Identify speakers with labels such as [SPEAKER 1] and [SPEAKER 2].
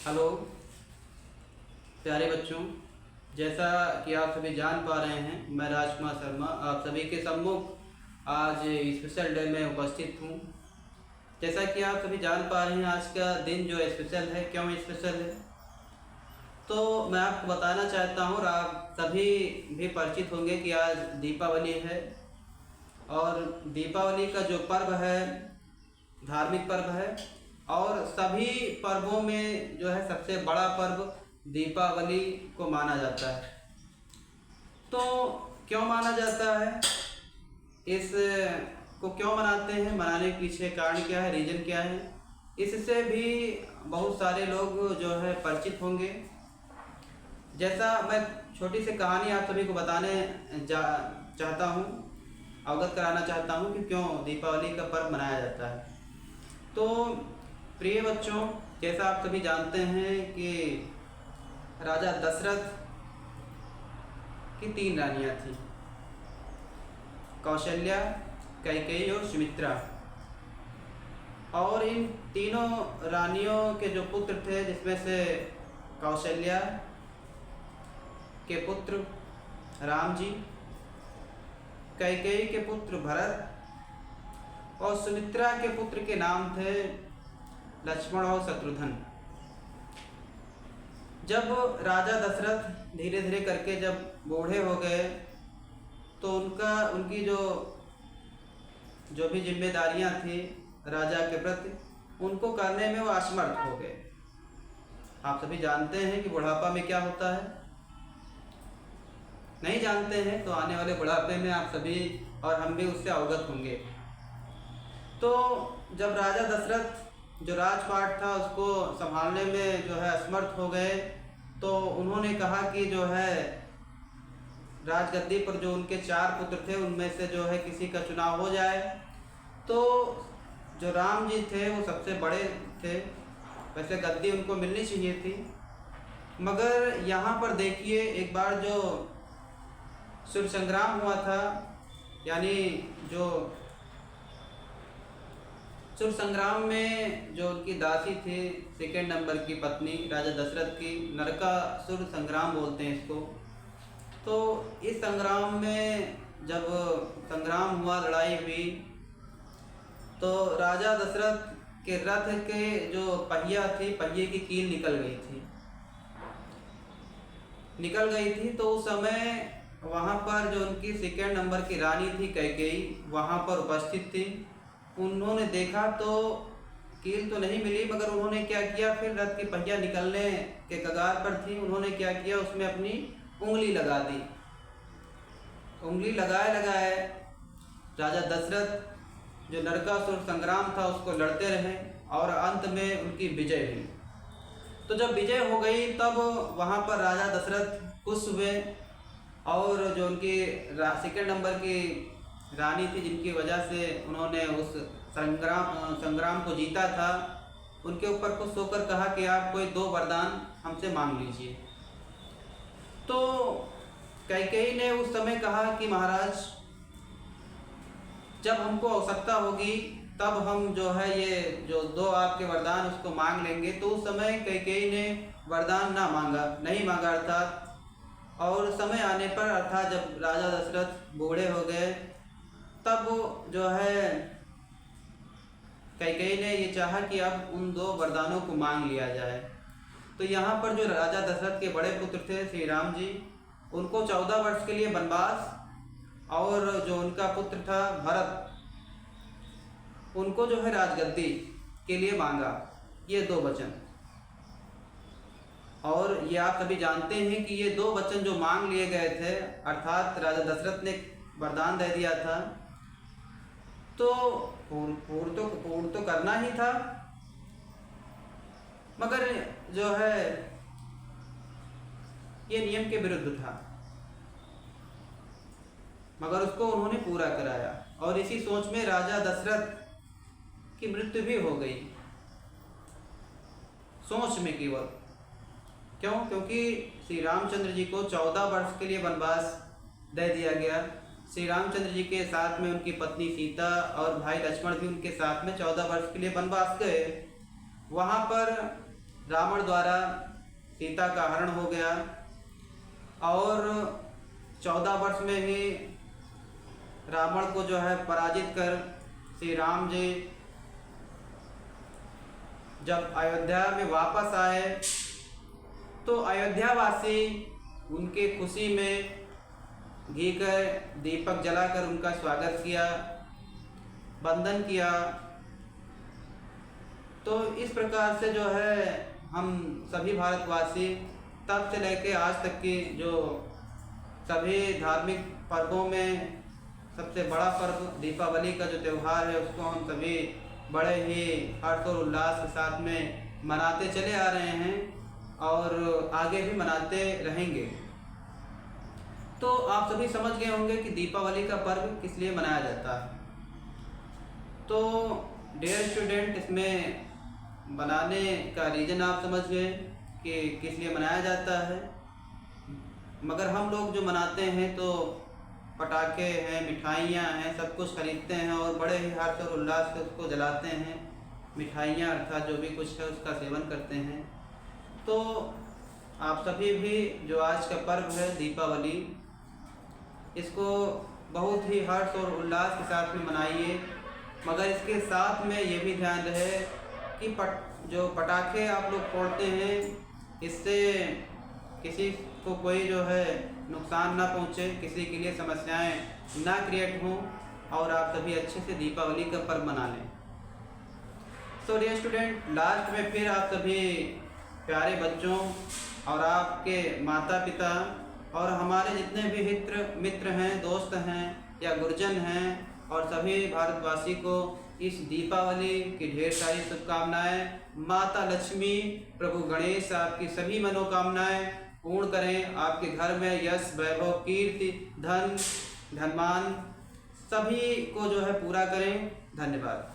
[SPEAKER 1] Hello प्यारे बच्चों, जैसा कि आप सभी जान पा रहे हैं, मैं राजकुमार शर्मा आप सभी के सम्मुख आज स्पेशल डे में उपस्थित हूँ। जैसा कि आप सभी जान पा रहे हैं, आज का दिन जो स्पेशल है, क्यों स्पेशल है, तो मैं आपको बताना चाहता हूँ। और आप सभी भी परिचित होंगे कि आज दीपावली है और दीपावली का जो पर्व है धार्मिक पर्व है और सभी पर्वों में जो है सबसे बड़ा पर्व दीपावली को माना जाता है। तो क्यों माना जाता है, इस को क्यों मनाते हैं, मनाने के पीछे कारण क्या है, रीज़न क्या है, इससे भी बहुत सारे लोग जो है परिचित होंगे। जैसा मैं छोटी सी कहानी आप सभी को बताने चाहता हूँ, अवगत कराना चाहता हूँ कि क्यों दीपावली का पर्व मनाया जाता है। तो प्रिय बच्चों, जैसा आप सभी जानते हैं कि राजा दशरथ की 3 रानियाँ थीं, कौशल्या, कैकेयी और सुमित्रा। और इन तीनों रानियों के जो पुत्र थे, जिसमें से कौशल्या के पुत्र राम जी, कैकेयी के पुत्र भरत और सुमित्रा के पुत्र के नाम थे लक्ष्मण और शत्रुघ्न। जब राजा दशरथ धीरे धीरे करके जब बूढ़े हो गए तो उनकी जो भी जिम्मेदारियां थी राजा के प्रति, उनको करने में वो असमर्थ हो गए। आप सभी जानते हैं कि बुढ़ापा में क्या होता है, नहीं जानते हैं तो आने वाले बुढ़ापे में आप सभी और हम भी उससे अवगत होंगे। तो जब राजा दशरथ जो राजपाट था उसको संभालने में जो है असमर्थ हो गए, तो उन्होंने कहा कि जो है राजगद्दी पर जो उनके 4 पुत्र थे उनमें से जो है किसी का चुनाव हो जाए। तो जो राम जी थे वो सबसे बड़े थे, वैसे गद्दी उनको मिलनी चाहिए थी। मगर यहाँ पर देखिए, एक बार जो सूर्य संग्राम हुआ था, यानी जो सूर्य संग्राम में जो उनकी दासी थी, 2 नंबर की पत्नी राजा दशरथ की, नरकासुर संग्राम बोलते हैं इसको। तो इस संग्राम में जब संग्राम हुआ, लड़ाई हुई, तो राजा दशरथ के रथ के जो पहिया थी, पहिए की कील निकल गई थी। तो उस समय वहाँ पर जो उनकी 2 नंबर की रानी थी कैकेयी, वहाँ पर उपस्थित थी। उन्होंने देखा तो कील तो नहीं मिली, मगर उन्होंने क्या किया, फिर रथ की पहिया निकलने के कगार पर थी, उन्होंने क्या किया, उसमें अपनी उंगली लगा दी। उंगली लगाए राजा दशरथ जो नरकासुर संग्राम था उसको लड़ते रहे और अंत में उनकी विजय हुई। तो जब विजय हो गई तब वहाँ पर राजा दशरथ खुश हुए और जो उनकी 2 नंबर की रानी थी, जिनकी वजह से उन्होंने उस संग्राम को जीता था, उनके ऊपर खुश होकर कहा कि आप कोई 2 वरदान हमसे मांग लीजिए। तो कैकेयी ने उस समय कहा कि महाराज, जब हमको आवश्यकता होगी तब हम जो है ये जो 2 आपके वरदान उसको मांग लेंगे। तो उस समय कैकेयी ने वरदान नहीं मांगा अर्थात। और समय आने पर, अर्थात जब राजा दशरथ बूढ़े हो गए, तब जो है कैकेयी ने ये चाहा कि अब उन 2 वरदानों को मांग लिया जाए। तो यहाँ पर जो राजा दशरथ के बड़े पुत्र थे श्री राम जी, उनको 14 वर्ष के लिए वनवास, और जो उनका पुत्र था भरत, उनको जो है राजगद्दी के लिए मांगा, ये 2 वचन। और ये आप सभी जानते हैं कि ये 2 वचन जो मांग लिए गए थे, अर्थात राजा दशरथ ने वरदान दे दिया था, तो पूर्ण तो करना ही था, मगर जो है ये नियम के विरुद्ध था, मगर उसको उन्होंने पूरा कराया। और इसी सोच में राजा दशरथ की मृत्यु भी हो गई, सोच में केवल। क्यों? क्योंकि श्री रामचंद्र जी को 14 वर्ष के लिए वनवास दे दिया गया। श्री रामचंद्र जी के साथ में उनकी पत्नी सीता और भाई लक्ष्मण भी उनके साथ में 14 वर्ष के लिए वनवास गए। वहाँ पर रावण द्वारा सीता का हरण हो गया और 14 वर्ष में ही रावण को जो है पराजित कर श्री राम जी जब अयोध्या में वापस आए तो अयोध्यावासी उनके खुशी में घी का दीपक जलाकर उनका स्वागत किया, वंदन किया। तो इस प्रकार से जो है हम सभी भारतवासी तब से लेकर आज तक की जो सभी धार्मिक पर्वों में सबसे बड़ा पर्व दीपावली का जो त्यौहार है उसको हम सभी बड़े ही हर्ष और उल्लास के साथ में मनाते चले आ रहे हैं और आगे भी मनाते रहेंगे। तो आप सभी समझ गए होंगे कि दीपावली का पर्व किस लिए मनाया जाता है। तो डियर स्टूडेंट, इसमें बनाने का रीज़न आप समझ गए कि किस लिए मनाया जाता है। मगर हम लोग जो मनाते हैं तो पटाखे हैं, मिठाइयाँ हैं, सब कुछ खरीदते हैं और बड़े ही हर्ष और उल्लास से उसको जलाते हैं। मिठाइयाँ अर्थात जो भी कुछ है उसका सेवन करते हैं। तो आप सभी भी जो आज का पर्व है दीपावली, इसको बहुत ही हर्ष और उल्लास के साथ में मनाइए। मगर इसके साथ में ये भी ध्यान रहे कि जो पटाखे आप लोग फोड़ते हैं इससे किसी को कोई जो है नुकसान ना पहुँचे, किसी के लिए समस्याएं ना क्रिएट हों और आप सभी अच्छे से दीपावली का पर्व मना लें। तो डियर स्टूडेंट, लास्ट में फिर आप सभी प्यारे बच्चों और आपके माता पिता और हमारे जितने भी मित्र हैं, दोस्त हैं या गुरुजन हैं और सभी भारतवासी को इस दीपावली की ढेर सारी शुभकामनाएं। माता लक्ष्मी, प्रभु गणेश आपकी सभी मनोकामनाएं पूर्ण करें। आपके घर में यश, वैभव, कीर्ति, धन, धनमान सभी को जो है पूरा करें। धन्यवाद।